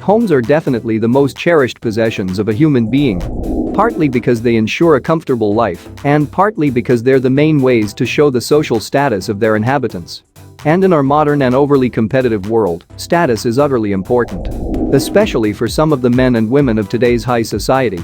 Homes are definitely the most cherished possessions of a human being. Partly because they ensure a comfortable life, and partly because they're the main ways to show the social status of their inhabitants. And in our modern and overly competitive world, status is utterly important. Especially for some of the men and women of today's high society.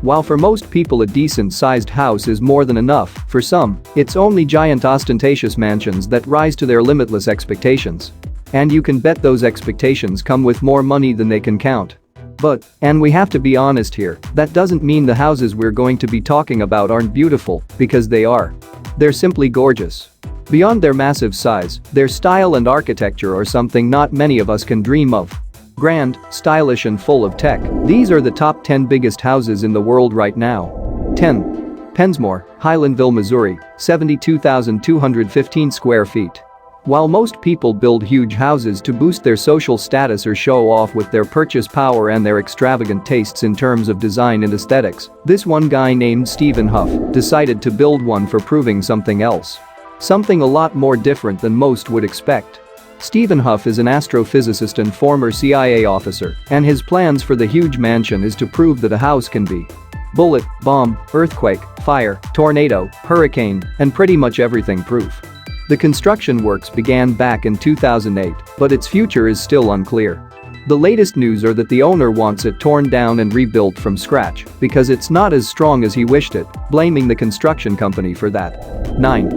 While for most people a decent-sized house is more than enough, for some, it's only giant ostentatious mansions that rise to their limitless expectations. And you can bet those expectations come with more money than they can count. But, and we have to be honest here, that doesn't mean the houses we're going to be talking about aren't beautiful, because they are. They're simply gorgeous. Beyond their massive size, their style and architecture are something not many of us can dream of. Grand, stylish and full of tech, these are the top 10 biggest houses in the world right now. 10. Pensmore, Highlandville, Missouri, 72,215 square feet. While most people build huge houses to boost their social status or show off with their purchase power and their extravagant tastes in terms of design and aesthetics, this one guy named Stephen Huff decided to build one for proving something else. Something a lot more different than most would expect. Stephen Huff is an astrophysicist and former CIA officer, and his plans for the huge mansion is to prove that a house can be bullet, bomb, earthquake, fire, tornado, hurricane, and pretty much everything proof. The construction works began back in 2008, but its future is still unclear. The latest news are that the owner wants it torn down and rebuilt from scratch because it's not as strong as he wished it, blaming the construction company for that. 9.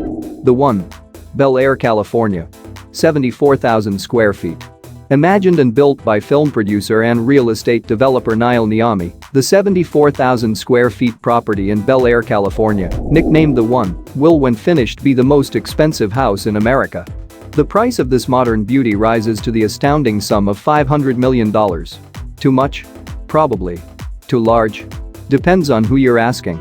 The One-Bel-Air, California. 74,000 square feet. Imagined and built by film producer and real estate developer Nile Niami, the 74,000 square feet property in Bel Air, California, nicknamed The One, will when finished be the most expensive house in America. The price of this modern beauty rises to the astounding sum of $500 million. Too much? Probably. Too large? Depends on who you're asking.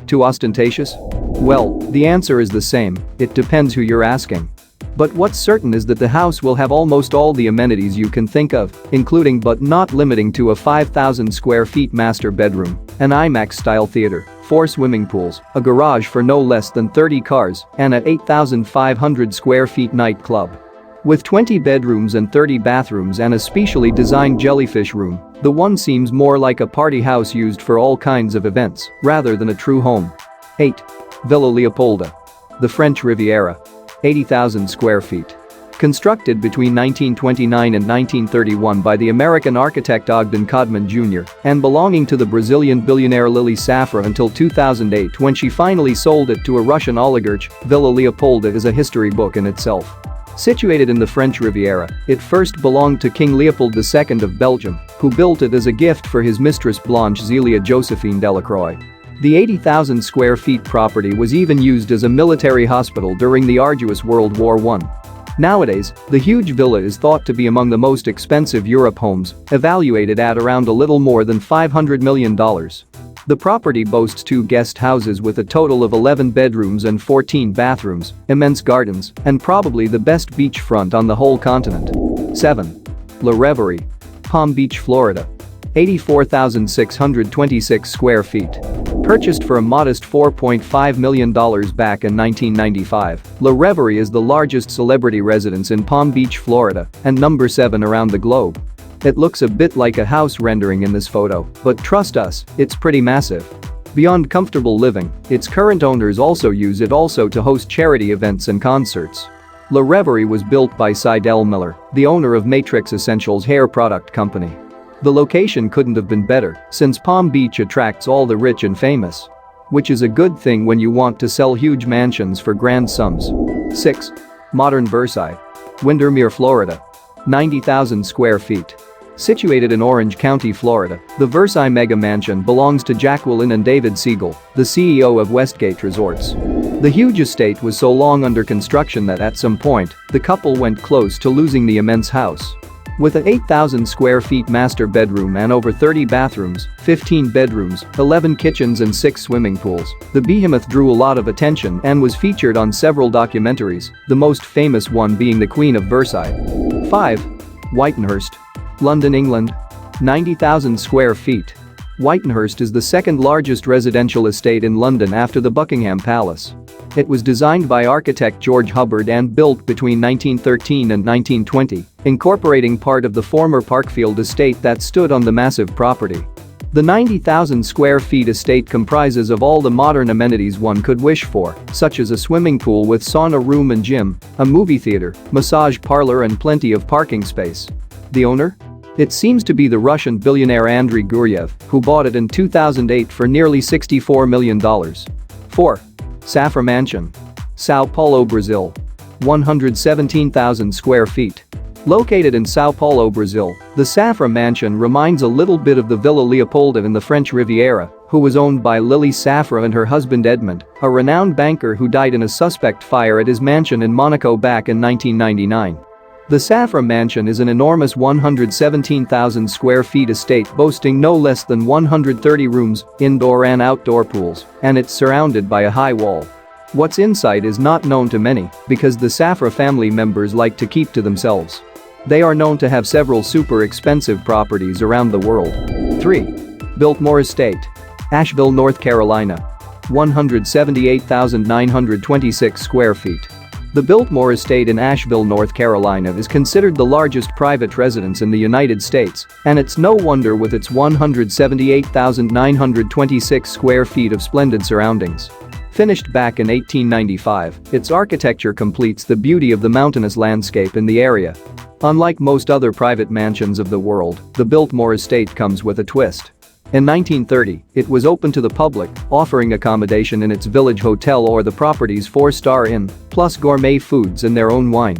Too ostentatious? Well, the answer is the same, it depends who you're asking. But what's certain is that the house will have almost all the amenities you can think of, including but not limiting to a 5,000 square feet master bedroom, an IMAX-style theater, 4 swimming pools, a garage for no less than 30 cars, and an 8,500 square feet nightclub. With 20 bedrooms and 30 bathrooms and a specially designed jellyfish room, the One seems more like a party house used for all kinds of events, rather than a true home. 8. Villa Leopolda. The French Riviera. 80,000 square feet. Constructed between 1929 and 1931 by the American architect Ogden Codman Jr. and belonging to the Brazilian billionaire Lily Safra until 2008 when she finally sold it to a Russian oligarch, Villa Leopolda is a history book in itself. Situated in the French Riviera, it first belonged to King Leopold II of Belgium, who built it as a gift for his mistress Blanche Zelia Josephine Delacroix. The 80,000 square feet property was even used as a military hospital during the arduous World War I. Nowadays, the huge villa is thought to be among the most expensive Europe homes, evaluated at around a little more than $500 million. The property boasts 2 guest houses with a total of 11 bedrooms and 14 bathrooms, immense gardens, and probably the best beachfront on the whole continent. 7. La Reverie-Palm Beach, Florida. 84,626 square feet. Purchased for a modest $4.5 million back in 1995, La Reverie is the largest celebrity residence in Palm Beach, Florida, and number 7 around the globe. It looks a bit like a house rendering in this photo, but trust us, it's pretty massive. Beyond comfortable living, its current owners also use it to host charity events and concerts. La Reverie was built by Sydell Miller, the owner of Matrix Essentials hair product company. The location couldn't have been better, since Palm Beach attracts all the rich and famous. Which is a good thing when you want to sell huge mansions for grand sums. 6. Modern Versailles. Windermere, Florida. 90,000 square feet. Situated in Orange County, Florida, the Versailles mega mansion belongs to Jaqueline and David Siegel, the CEO of Westgate Resorts. The huge estate was so long under construction that at some point, the couple went close to losing the immense house. With an 8,000 square feet master bedroom and over 30 bathrooms, 15 bedrooms, 11 kitchens and 6 swimming pools, the behemoth drew a lot of attention and was featured on several documentaries, the most famous one being The Queen of Versailles. 5. Witanhurst. London, England. 90,000 square feet. Witanhurst is the second largest residential estate in London after the Buckingham Palace. It was designed by architect George Hubbard and built between 1913 and 1920, incorporating part of the former Parkfield estate that stood on the massive property. The 90,000 square feet estate comprises of all the modern amenities one could wish for, such as a swimming pool with sauna room and gym, a movie theater, massage parlor and plenty of parking space. The owner? It seems to be the Russian billionaire Andrey Guryev, who bought it in 2008 for nearly $64 million. 4. Safra Mansion. Sao Paulo, Brazil. 117,000 square feet. Located in Sao Paulo, Brazil, the Safra Mansion reminds a little bit of the Villa Leopolda in the French Riviera, who was owned by Lily Safra and her husband Edmond, a renowned banker who died in a suspect fire at his mansion in Monaco back in 1999. The Safra Mansion is an enormous 117,000 square feet estate boasting no less than 130 rooms, indoor and outdoor pools, and it's surrounded by a high wall. What's inside is not known to many because the Safra family members like to keep to themselves. They are known to have several super expensive properties around the world. 3. Biltmore Estate. Asheville, North Carolina. 178,926 square feet. The Biltmore Estate in Asheville, North Carolina is considered the largest private residence in the United States, and it's no wonder with its 178,926 square feet of splendid surroundings. Finished back in 1895, its architecture completes the beauty of the mountainous landscape in the area. Unlike most other private mansions of the world, the Biltmore Estate comes with a twist. In 1930, it was open to the public, offering accommodation in its village hotel or the property's four-star inn, plus gourmet foods and their own wine.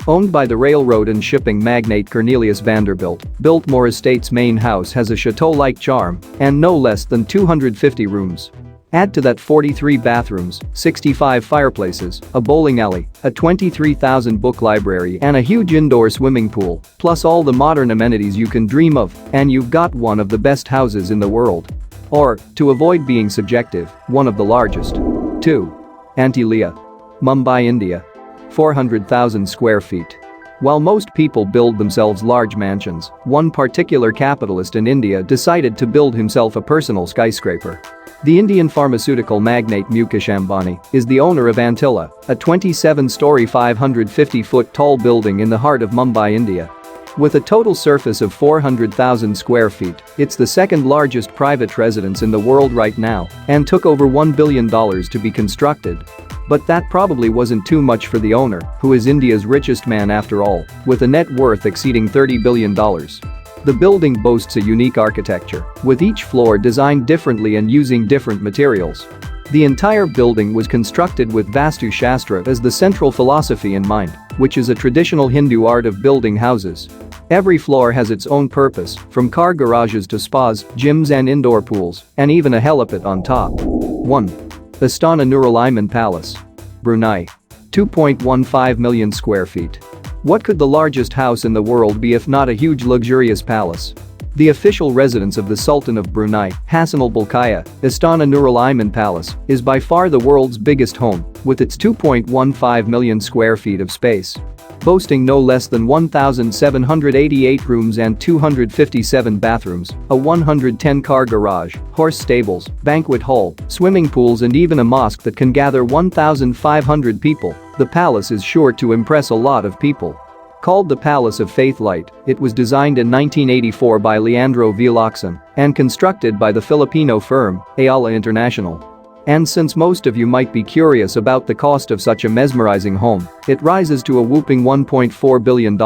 Owned by the railroad and shipping magnate Cornelius Vanderbilt, Biltmore Estate's main house has a chateau-like charm and no less than 250 rooms. Add to that 43 bathrooms, 65 fireplaces, a bowling alley, a 23,000-book library and a huge indoor swimming pool, plus all the modern amenities you can dream of, and you've got one of the best houses in the world. Or, to avoid being subjective, one of the largest. 2. Antilia. Mumbai, India. 400,000 square feet. While most people build themselves large mansions, one particular capitalist in India decided to build himself a personal skyscraper. The Indian pharmaceutical magnate Mukesh Ambani is the owner of Antilia, a 27-story 550-foot-tall building in the heart of Mumbai, India. With a total surface of 400,000 square feet, it's the second largest private residence in the world right now and took over $1 billion to be constructed. But that probably wasn't too much for the owner, who is India's richest man after all, with a net worth exceeding $30 billion. The building boasts a unique architecture, with each floor designed differently and using different materials. The entire building was constructed with Vastu Shastra as the central philosophy in mind, which is a traditional Hindu art of building houses. Every floor has its own purpose, from car garages to spas, gyms and indoor pools, and even a helipad on top. 1. Istana Nurul Iman Palace. Brunei. 2.15 million square feet. What could the largest house in the world be if not a huge luxurious palace? The official residence of the Sultan of Brunei, Hassanal Bolkiah, Istana Nurul Iman Palace, is by far the world's biggest home, with its 2.15 million square feet of space. Boasting no less than 1,788 rooms and 257 bathrooms, a 110-car garage, horse stables, banquet hall, swimming pools and even a mosque that can gather 1,500 people, the palace is sure to impress a lot of people. Called the Palace of Faithlight, it was designed in 1984 by Leandro Villaxan and constructed by the Filipino firm, Ayala International. And since most of you might be curious about the cost of such a mesmerizing home, it rises to a whopping $1.4 billion.